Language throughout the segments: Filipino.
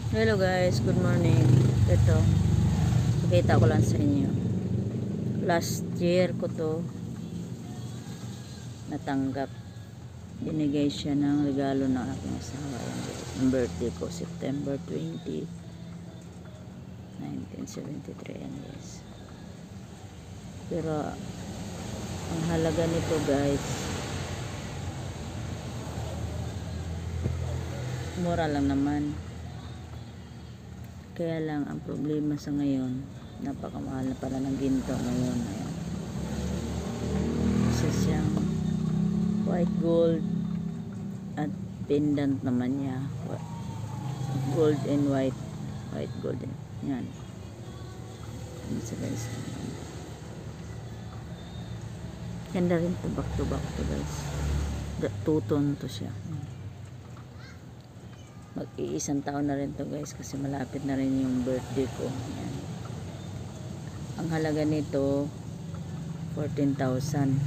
Hello guys, good morning. Ito, pakita ko lang sa inyo. Last year ko to natanggap. Binigay siya ng regalo ng aking asawa. Yung birthday ko, September 20, 1973. Yan guys. Pero, ang halaga nito guys, mura lang naman. Kaya lang ang problema sa ngayon, napakamahal na pala ng ginto ngayon. Ayan. Isa siyang white gold at pendant naman niya. Gold and white. White gold. Yan. Yan sa guys. Ganda rin to, back to guys. Two-tone to siya. Mag-iisang taon na rin to guys kasi malapit na rin yung birthday ko. Ayan. Ang halaga nito 14,000,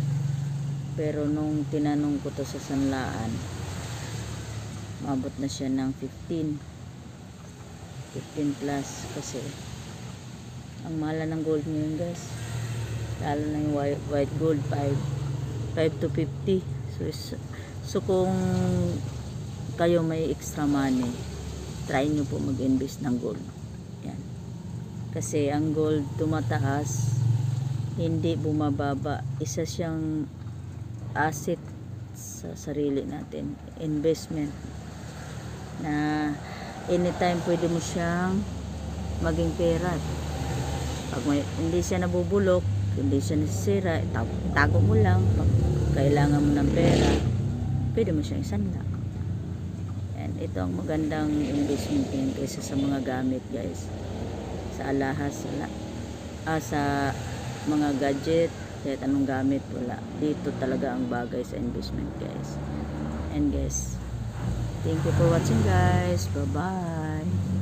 pero nung tinanong ko to sa sanlaan, maabot na siya ng 15 plus kasi ang mahal ng gold ngayon guys, lalo na yung white gold 5 to 50. So kung kayo may extra money, try nyo po mag-invest ng gold. Yan. Kasi ang gold tumataas, hindi bumababa. Isa siyang asset sa sarili natin. Investment na anytime pwede mo siyang maging pera. Pag hindi siya nabubulok, hindi siya nasisira, tago mo lang. Pag kailangan mo ng pera, pwede mo siyang isanla. And ito ang magandang investment din kaysa sa mga gamit guys, sa alahas, sa mga gadget, kahit anong gamit, wala. Dito talaga ang bagay sa investment guys. And guys, thank you for watching guys. Bye bye.